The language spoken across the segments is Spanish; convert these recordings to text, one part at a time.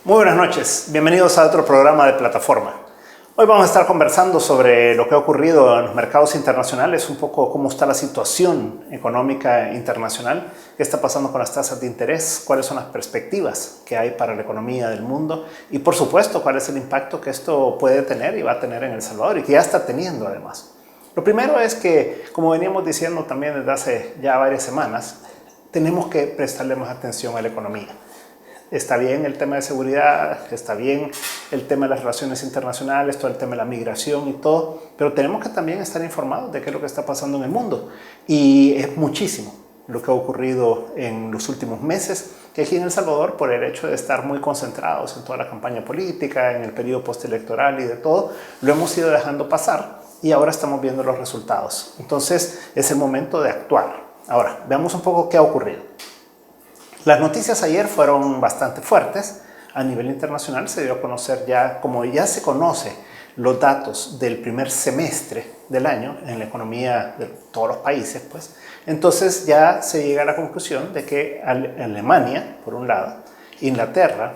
Muy buenas noches, bienvenidos a otro programa de Plataforma. Hoy vamos a estar conversando sobre lo que ha ocurrido en los mercados internacionales, un poco cómo está la situación económica internacional, qué está pasando con las tasas de interés, cuáles son las perspectivas que hay para la economía del mundo y, por supuesto, cuál es el impacto que esto puede tener y va a tener en El Salvador y que ya está teniendo además. Lo primero es que, como veníamos diciendo también desde hace ya varias semanas, tenemos que prestarle más atención a la economía. Está bien el tema de seguridad, está bien el tema de las relaciones internacionales, todo el tema de la migración y todo, pero tenemos que también estar informados de qué es lo que está pasando en el mundo. Y es muchísimo lo que ha ocurrido en los últimos meses, que aquí en El Salvador, por el hecho de estar muy concentrados en toda la campaña política, en el periodo postelectoral y de todo, lo hemos ido dejando pasar y ahora estamos viendo los resultados. Entonces es el momento de actuar. Ahora, veamos un poco qué ha ocurrido. Las noticias ayer fueron bastante fuertes. A nivel internacional se dio a conocer ya, como ya se conoce, los datos del primer semestre del año en la economía de todos los países, pues, entonces ya se llega a la conclusión de que Alemania, por un lado, Inglaterra,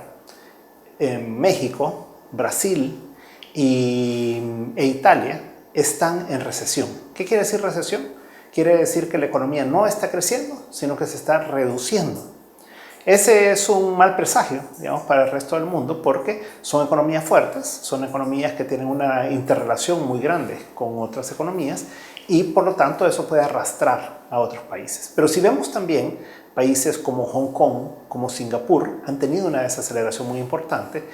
México, Brasil e Italia están en recesión. ¿Qué quiere decir recesión? Quiere decir que la economía no está creciendo, sino que se está reduciendo. Ese es un mal presagio, digamos, para el resto del mundo porque son economías fuertes, son economías que tienen una interrelación muy grande con otras economías y por lo tanto eso puede arrastrar a otros países. Pero si vemos también países como Hong Kong, como Singapur, han tenido una desaceleración muy importante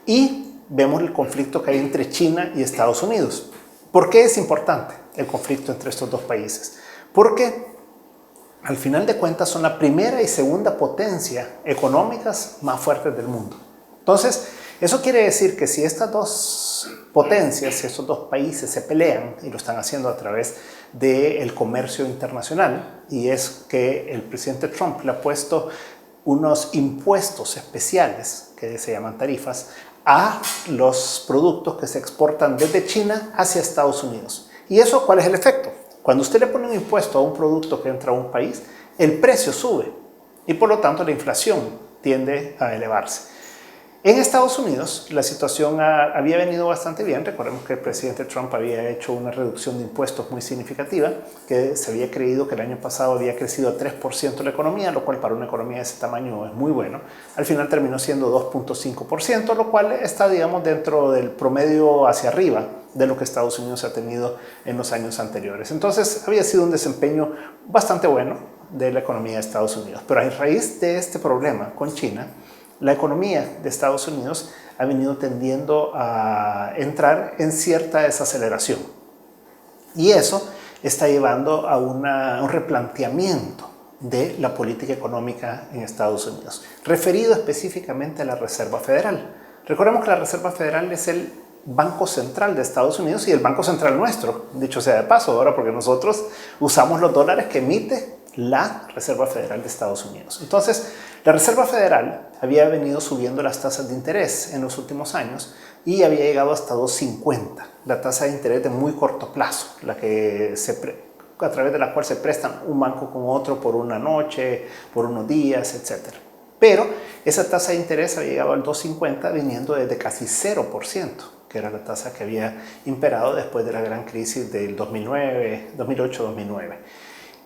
y vemos el conflicto que hay entre China y Estados Unidos. ¿Por qué es importante el conflicto entre estos dos países? Porque al final de cuentas son la primera y segunda potencia económicas más fuertes del mundo. Entonces, eso quiere decir que si estas dos potencias, si estos dos países se pelean, y lo están haciendo a través del comercio internacional, y es que el presidente Trump le ha puesto unos impuestos especiales, que se llaman tarifas, a los productos que se exportan desde China hacia Estados Unidos. ¿Y eso cuál es el efecto? Cuando usted le pone un impuesto a un producto que entra a un país, el precio sube y por lo tanto la inflación tiende a elevarse. En Estados Unidos la situación había venido bastante bien. Recordemos que el presidente Trump había hecho una reducción de impuestos muy significativa, que se había creído que el año pasado había crecido a 3% la economía, lo cual para una economía de ese tamaño es muy bueno. Al final terminó siendo 2.5%, lo cual está, digamos, dentro del promedio hacia arriba de lo que Estados Unidos ha tenido en los años anteriores. Entonces había sido un desempeño bastante bueno de la economía de Estados Unidos. Pero a raíz de este problema con China, la economía de Estados Unidos ha venido tendiendo a entrar en cierta desaceleración. Y eso está llevando a un replanteamiento de la política económica en Estados Unidos, referido específicamente a la Reserva Federal. Recordemos que la Reserva Federal es el Banco Central de Estados Unidos y el Banco Central nuestro, dicho sea de paso, ahora porque nosotros usamos los dólares que emite la Reserva Federal de Estados Unidos. Entonces, la Reserva Federal había venido subiendo las tasas de interés en los últimos años y había llegado hasta 2.50, la tasa de interés de muy corto plazo, la que a través de la cual se prestan un banco con otro por una noche, por unos días, etc. Pero esa tasa de interés había llegado al 2.50 viniendo desde casi 0%, que era la tasa que había imperado después de la gran crisis del 2008-2009.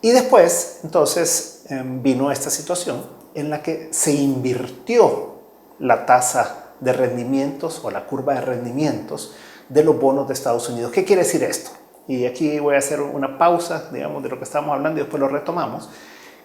Y después, entonces, vino esta situación en la que se invirtió la tasa de rendimientos o la curva de rendimientos de los bonos de Estados Unidos. ¿Qué quiere decir esto? Y aquí voy a hacer una pausa, digamos, de lo que estábamos hablando y después lo retomamos.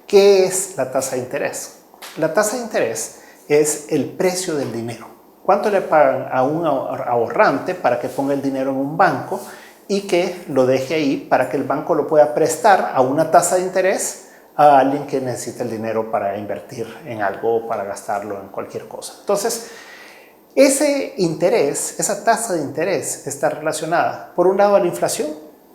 ¿Qué es la tasa de interés? La tasa de interés es el precio del dinero. ¿Cuánto le pagan a un ahorrante para que ponga el dinero en un banco y que lo deje ahí para que el banco lo pueda prestar a una tasa de interés a alguien que necesita el dinero para invertir en algo o para gastarlo en cualquier cosa? Entonces, ese interés, esa tasa de interés está relacionada, por un lado, a la inflación,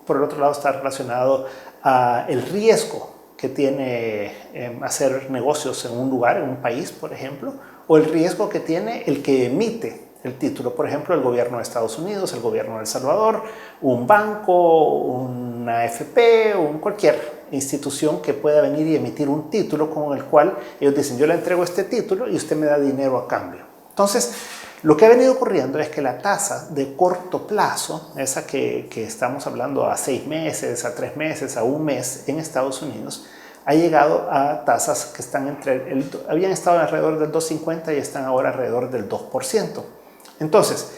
por el otro lado está relacionado al riesgo que tiene hacer negocios en un lugar, en un país, por ejemplo, o el riesgo que tiene el que emite el título, por ejemplo, el gobierno de Estados Unidos, el gobierno de El Salvador, un banco, una AFP, cualquier institución que pueda venir y emitir un título con el cual ellos dicen, yo le entrego este título y usted me da dinero a cambio. Entonces, lo que ha venido ocurriendo es que la tasa de corto plazo, esa que estamos hablando a 6 meses, a 3 meses, a 1 mes en Estados Unidos, ha llegado a tasas que están habían estado alrededor del 2,50 y están ahora alrededor del 2%. Entonces,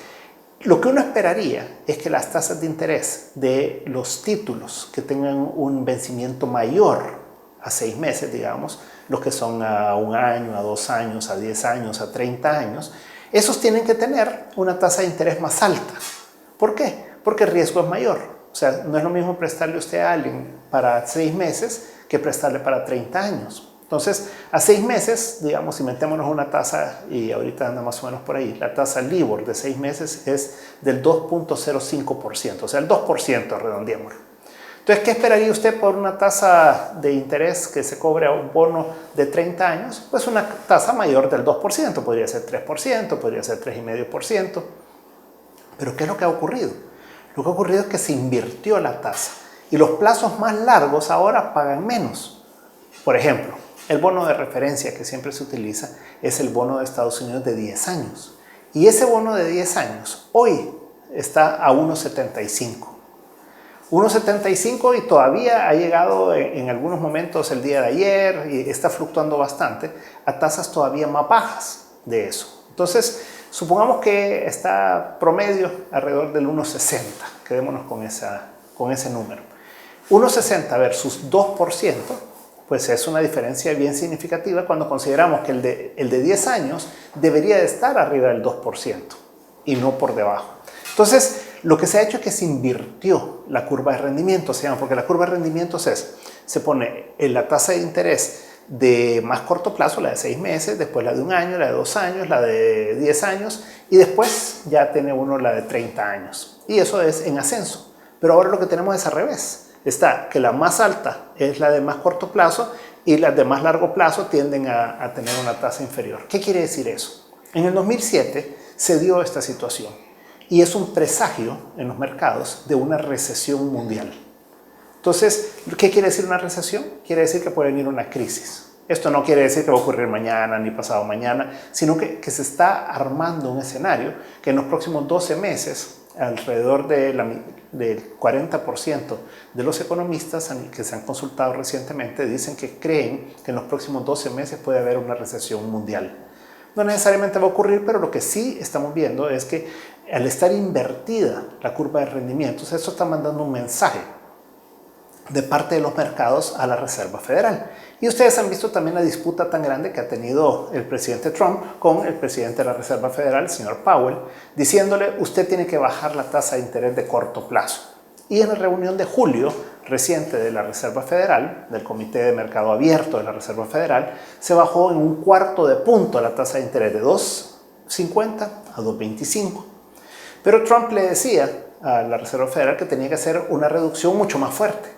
lo que uno esperaría es que las tasas de interés de los títulos que tengan un vencimiento mayor a 6 meses, digamos, los que son a 1 año, a 2 años, a 10 años, a 30 años, esos tienen que tener una tasa de interés más alta. ¿Por qué? Porque el riesgo es mayor. O sea, no es lo mismo prestarle usted a alguien para 6 meses que prestarle para 30 años. Entonces, a 6 meses, digamos, inventémonos una tasa, y ahorita anda más o menos por ahí, la tasa LIBOR de 6 meses es del 2,05%, o sea, el 2%, redondeémoslo. Entonces, ¿qué esperaría usted por una tasa de interés que se cobre a un bono de 30 años? Pues una tasa mayor del 2%, podría ser 3%, podría ser 3,5%. Pero ¿qué es lo que ha ocurrido? Lo que ha ocurrido es que se invirtió la tasa y los plazos más largos ahora pagan menos. Por ejemplo, el bono de referencia que siempre se utiliza es el bono de Estados Unidos de 10 años. Y ese bono de 10 años hoy está a 1,75. 1,75 y todavía ha llegado en algunos momentos el día de ayer y está fluctuando bastante a tasas todavía más bajas de eso. Entonces, supongamos que está promedio alrededor del 1,60. Quedémonos con ese número. 1,60 versus 2%, pues es una diferencia bien significativa cuando consideramos que el de 10 años debería de estar arriba del 2% y no por debajo. Entonces, lo que se ha hecho es que se invirtió la curva de rendimientos, porque la curva de rendimientos se pone en la tasa de interés de más corto plazo, la de 6 meses, después la de 1 año, la de 2 años, la de 10 años y después ya tiene uno la de 30 años. Y eso es en ascenso. Pero ahora lo que tenemos es al revés. Está que la más alta es la de más corto plazo y las de más largo plazo tienden a tener una tasa inferior. ¿Qué quiere decir eso? En el 2007 se dio esta situación y es un presagio en los mercados de una recesión mundial. Entonces, ¿qué quiere decir una recesión? Quiere decir que puede venir una crisis. Esto no quiere decir que va a ocurrir mañana ni pasado mañana, sino que se está armando un escenario que en los próximos 12 meses, alrededor del 40% de los economistas que se han consultado recientemente dicen que creen que en los próximos 12 meses puede haber una recesión mundial. No necesariamente va a ocurrir, pero lo que sí estamos viendo es que al estar invertida la curva de rendimientos, eso está mandando un mensaje de parte de los mercados a la Reserva Federal. Y ustedes han visto también la disputa tan grande que ha tenido el presidente Trump con el presidente de la Reserva Federal, el señor Powell, diciéndole usted tiene que bajar la tasa de interés de corto plazo. Y en la reunión de julio reciente de la Reserva Federal, del Comité de Mercado Abierto de la Reserva Federal, se bajó en 1/4 de punto la tasa de interés de 2,50 a 2,25. Pero Trump le decía a la Reserva Federal que tenía que hacer una reducción mucho más fuerte.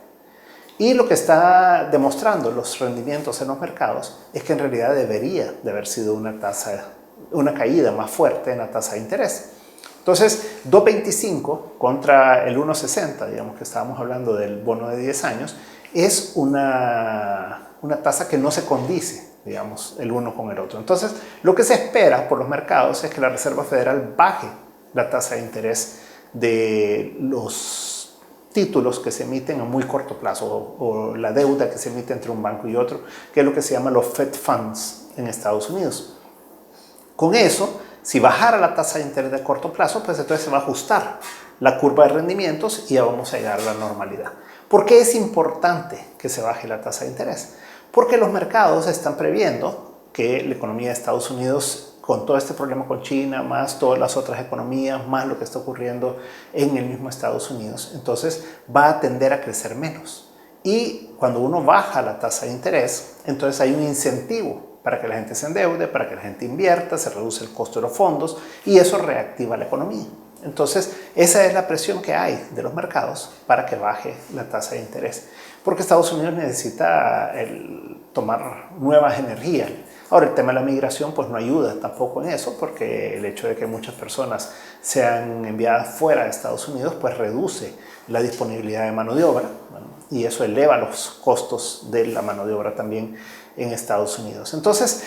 Y lo que está demostrando los rendimientos en los mercados es que en realidad debería de haber sido una caída más fuerte en la tasa de interés. Entonces, 2,25 contra el 1,60, digamos que estábamos hablando del bono de 10 años, es una tasa que no se condice, digamos, el uno con el otro. Entonces, lo que se espera por los mercados es que la Reserva Federal baje la tasa de interés de los títulos que se emiten a muy corto plazo o la deuda que se emite entre un banco y otro, que es lo que se llama los Fed Funds en Estados Unidos. Con eso, si bajara la tasa de interés de corto plazo, pues entonces se va a ajustar la curva de rendimientos y ya vamos a llegar a la normalidad. ¿Por qué es importante que se baje la tasa de interés? Porque los mercados están previendo que la economía de Estados Unidos, con todo este problema con China, más todas las otras economías, más lo que está ocurriendo en el mismo Estados Unidos, entonces va a tender a crecer menos. Y cuando uno baja la tasa de interés, entonces hay un incentivo para que la gente se endeude, para que la gente invierta, se reduce el costo de los fondos y eso reactiva la economía. Entonces, esa es la presión que hay de los mercados para que baje la tasa de interés. Porque Estados Unidos necesita tomar nuevas energías. Ahora, el tema de la migración pues no ayuda tampoco en eso, porque el hecho de que muchas personas sean enviadas fuera de Estados Unidos pues reduce la disponibilidad de mano de obra, bueno, y eso eleva los costos de la mano de obra también en Estados Unidos. Entonces,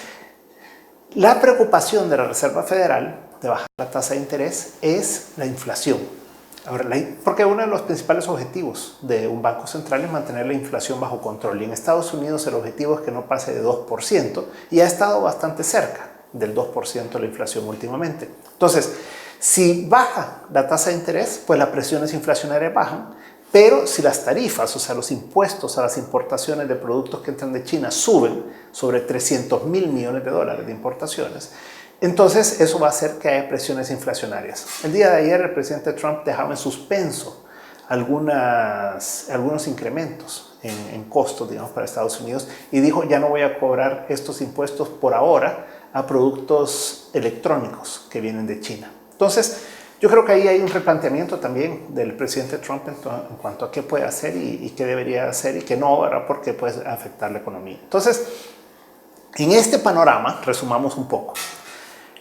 La preocupación de la Reserva Federal de bajar la tasa de interés es la inflación. Ahora, porque uno de los principales objetivos de un banco central es mantener la inflación bajo control. Y en Estados Unidos el objetivo es que no pase de 2% y ha estado bastante cerca del 2% la inflación últimamente. Entonces, si baja la tasa de interés, pues las presiones inflacionarias bajan, pero si las tarifas, o sea, los impuestos a las importaciones de productos que entran de China suben sobre 300.000 millones de dólares de importaciones, entonces eso va a hacer que haya presiones inflacionarias. El día de ayer el presidente Trump dejaba en suspenso algunos incrementos en costos, digamos, para Estados Unidos y dijo, ya no voy a cobrar estos impuestos por ahora a productos electrónicos que vienen de China. Entonces, yo creo que ahí hay un replanteamiento también del presidente Trump en cuanto a qué puede hacer y qué debería hacer y qué no, ¿verdad? Porque puede afectar la economía. Entonces, en este panorama, resumamos un poco.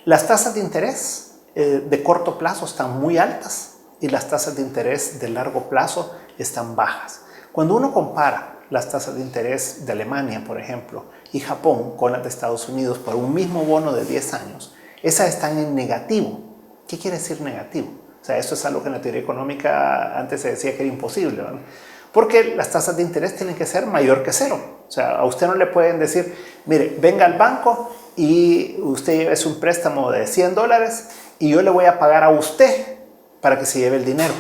Las tasas de interés de corto plazo están muy altas y las tasas de interés de largo plazo están bajas. Cuando uno compara las tasas de interés de Alemania, por ejemplo, y Japón con las de Estados Unidos por un mismo bono de 10 años, esas están en negativo. ¿Qué quiere decir negativo? O sea, esto es algo que en la teoría económica antes se decía que era imposible, ¿verdad? Porque las tasas de interés tienen que ser mayor que cero. O sea, a usted no le pueden decir, mire, venga al banco y usted lleve un préstamo de $100 y yo le voy a pagar a usted para que se lleve el dinero.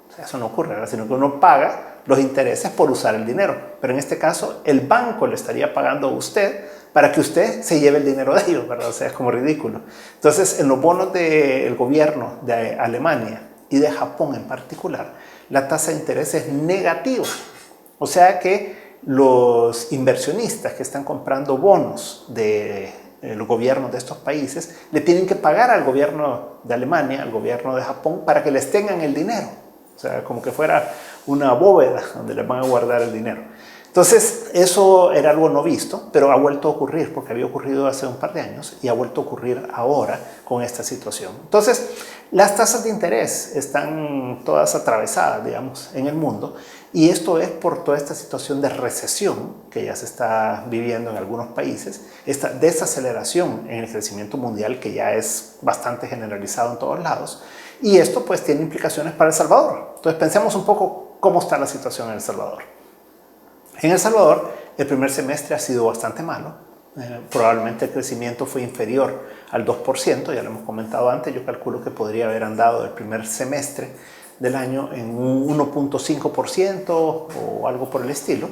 O sea, eso no ocurre, ¿verdad? Sino que uno paga los intereses por usar el dinero. Pero en este caso, el banco le estaría pagando a usted para que usted se lleve el dinero de ellos, ¿verdad? O sea, es como ridículo. Entonces, en los bonos del gobierno de Alemania y de Japón en particular, la tasa de interés es negativa. O sea que los inversionistas que están comprando bonos de los gobiernos de estos países le tienen que pagar al gobierno de Alemania, al gobierno de Japón, para que les tengan el dinero. O sea, como que fuera una bóveda donde les van a guardar el dinero. Entonces, eso era algo no visto, pero ha vuelto a ocurrir, porque había ocurrido hace un par de años y ha vuelto a ocurrir ahora con esta situación. Entonces, las tasas de interés están todas atravesadas, digamos, en el mundo, y esto es por toda esta situación de recesión que ya se está viviendo en algunos países, esta desaceleración en el crecimiento mundial que ya es bastante generalizado en todos lados, y esto pues tiene implicaciones para El Salvador. Entonces, pensemos un poco cómo está la situación en El Salvador. En El Salvador, el primer semestre ha sido bastante malo. Probablemente el crecimiento fue inferior al 2%, ya lo hemos comentado antes. Yo calculo que podría haber andado el primer semestre del año en un 1.5% o algo por el estilo,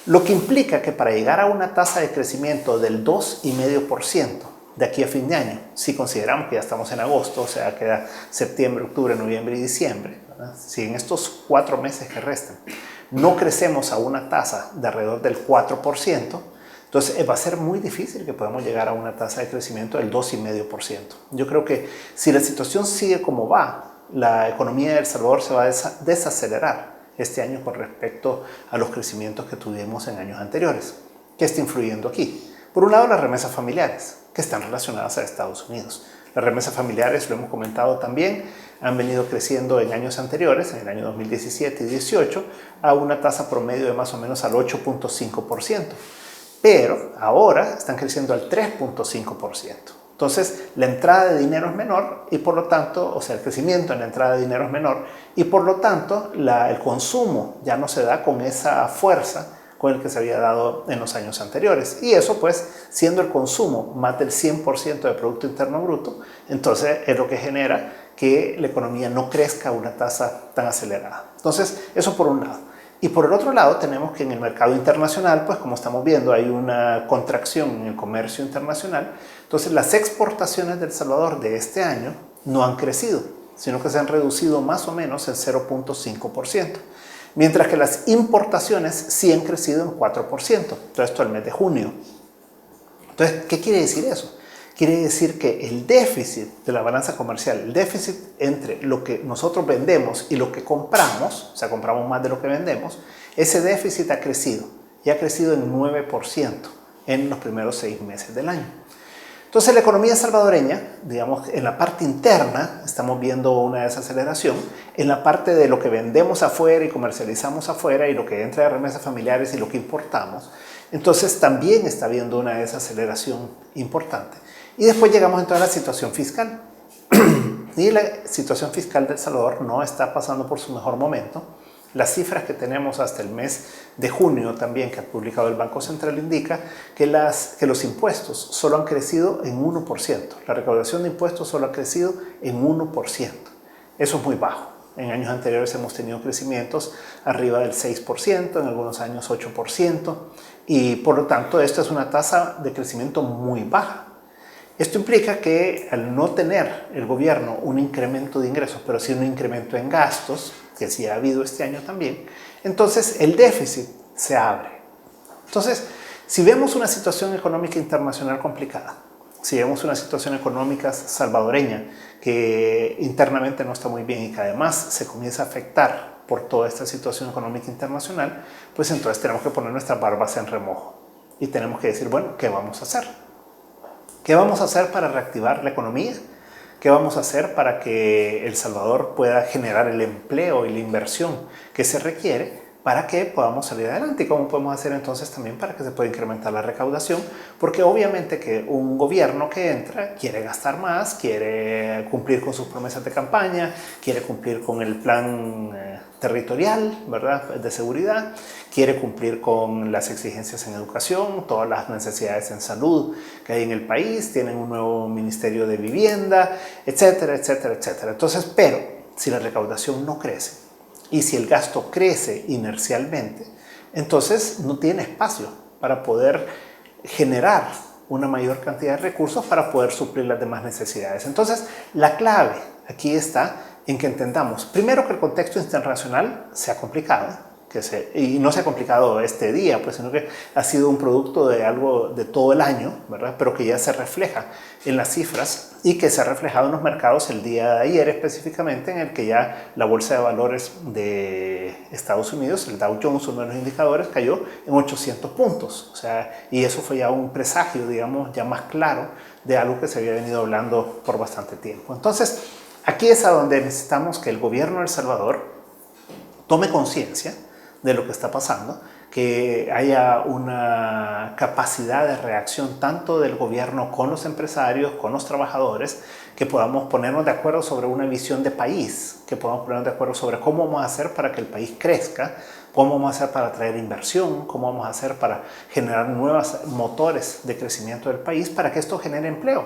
lo que implica que para llegar a una tasa de crecimiento del 2,5% de aquí a fin de año, si consideramos que ya estamos en agosto, o sea, queda septiembre, octubre, noviembre y diciembre, ¿verdad? Si en estos 4 meses que restan no crecemos a una tasa de alrededor del 4%, entonces va a ser muy difícil que podamos llegar a una tasa de crecimiento del 2,5%. Yo creo que si la situación sigue como va, la economía de El Salvador se va a desacelerar este año con respecto a los crecimientos que tuvimos en años anteriores. ¿Qué está influyendo aquí? Por un lado, las remesas familiares, que están relacionadas a Estados Unidos. Las remesas familiares, lo hemos comentado también, han venido creciendo en años anteriores, en el año 2017 y 2018, a una tasa promedio de más o menos al 8.5%. Pero ahora están creciendo al 3.5%. Entonces, la entrada de dinero es menor y por lo tanto, o sea, el crecimiento en la entrada de dinero es menor y por lo tanto, el consumo ya no se da con esa fuerza con el que se había dado en los años anteriores. Y eso, pues, siendo el consumo más del 100% de Producto Interno Bruto, entonces es lo que genera que la economía no crezca a una tasa tan acelerada. Entonces, eso por un lado. Y por el otro lado, tenemos que en el mercado internacional, pues como estamos viendo, hay una contracción en el comercio internacional. Entonces, las exportaciones de El Salvador de este año no han crecido, sino que se han reducido más o menos en 0.5%. Mientras que las importaciones sí han crecido en 4%, todo esto el mes de junio. Entonces, ¿qué quiere decir eso? Quiere decir que el déficit de la balanza comercial, el déficit entre lo que nosotros vendemos y lo que compramos, o sea, compramos más de lo que vendemos, ese déficit ha crecido y ha crecido en 9% en los primeros 6 meses del año. Entonces, la economía salvadoreña, digamos, en la parte interna estamos viendo una desaceleración, en la parte de lo que vendemos afuera y comercializamos afuera y lo que entra de remesas familiares y lo que importamos, Entonces también está habiendo una desaceleración importante. Y después llegamos entonces a la situación fiscal. Y la situación fiscal de El Salvador no está pasando por su mejor momento. Las cifras que tenemos hasta el mes de junio también que ha publicado el Banco Central indica que los impuestos solo han crecido en 1%. La recaudación de impuestos solo ha crecido en 1%. Eso es muy bajo. En años anteriores hemos tenido crecimientos arriba del 6%, en algunos años 8%, y por lo tanto esto es una tasa de crecimiento muy baja. Esto implica que al no tener el gobierno un incremento de ingresos, pero sí un incremento en gastos, que sí ha habido este año también, entonces el déficit se abre. Entonces, si vemos una situación económica internacional complicada, si vemos una situación económica salvadoreña que internamente no está muy bien y que además se comienza a afectar por toda esta situación económica internacional, pues entonces tenemos que poner nuestras barbas en remojo y tenemos que decir, bueno, ¿qué vamos a hacer? ¿Qué vamos a hacer para reactivar la economía? ¿Qué vamos a hacer para que El Salvador pueda generar el empleo y la inversión que se requiere para que podamos salir adelante? ¿Y cómo podemos hacer entonces también para que se pueda incrementar la recaudación? Porque obviamente que un gobierno que entra quiere gastar más, quiere cumplir con sus promesas de campaña, quiere cumplir con el plan territorial, ¿verdad?, de seguridad, quiere cumplir con las exigencias en educación, todas las necesidades en salud que hay en el país, tienen un nuevo ministerio de vivienda, etcétera, etcétera, etcétera. Entonces, pero si la recaudación no crece y si el gasto crece inercialmente, entonces no tiene espacio para poder generar una mayor cantidad de recursos para poder suplir las demás necesidades. Entonces, la clave aquí está en que entendamos, primero, que el contexto internacional se ha complicado, y no se ha complicado este día, pues, sino que ha sido un producto de algo de todo el año, ¿verdad?, pero que ya se refleja en las cifras y que se ha reflejado en los mercados el día de ayer específicamente, en el que ya la bolsa de valores de Estados Unidos, el Dow Jones, uno de los indicadores, cayó en 800 puntos. O sea, y eso fue ya un presagio, digamos, ya más claro de algo que se había venido hablando por bastante tiempo. Entonces, aquí es a donde necesitamos que el gobierno de El Salvador tome conciencia de lo que está pasando, que haya una capacidad de reacción tanto del gobierno con los empresarios, con los trabajadores, que podamos ponernos de acuerdo sobre una visión de país, que podamos ponernos de acuerdo sobre cómo vamos a hacer para que el país crezca, cómo vamos a hacer para atraer inversión, cómo vamos a hacer para generar nuevos motores de crecimiento del país para que esto genere empleo.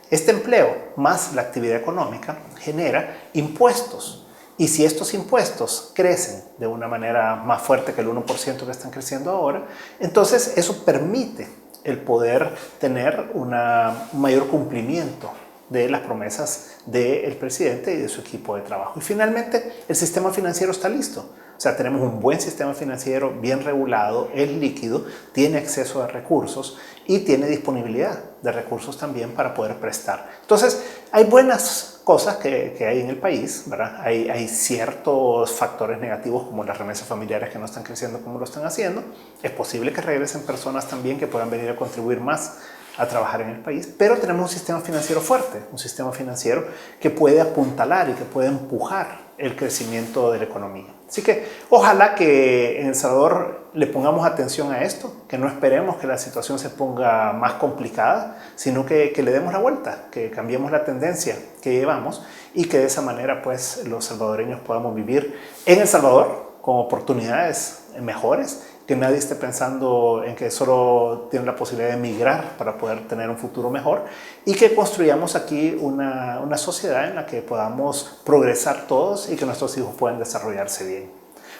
Este empleo, más la actividad económica, genera impuestos. Y si estos impuestos crecen de una manera más fuerte que el 1% que están creciendo ahora, entonces eso permite el poder tener un mayor cumplimiento de las promesas del presidente y de su equipo de trabajo. Y finalmente, el sistema financiero está listo. O sea, tenemos un buen sistema financiero bien regulado, es líquido, tiene acceso a recursos y tiene disponibilidad de recursos también para poder prestar. Entonces, hay buenas cosas que hay en el país, ¿verdad? Hay ciertos factores negativos como las remesas familiares que no están creciendo como lo están haciendo. Es posible que regresen personas también que puedan venir a contribuir más a trabajar en el país, pero tenemos un sistema financiero fuerte, un sistema financiero que puede apuntalar y que puede empujar el crecimiento de la economía. Así que ojalá que en El Salvador le pongamos atención a esto, que no esperemos que la situación se ponga más complicada, sino que le demos la vuelta, que cambiemos la tendencia que llevamos y que de esa manera pues los salvadoreños podamos vivir en El Salvador con oportunidades mejores, que nadie esté pensando en que solo tiene la posibilidad de emigrar para poder tener un futuro mejor y que construyamos aquí una sociedad en la que podamos progresar todos y que nuestros hijos puedan desarrollarse bien.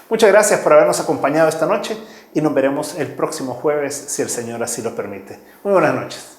Muchas gracias por habernos acompañado esta noche y nos veremos el próximo jueves si el Señor así lo permite. Muy buenas noches.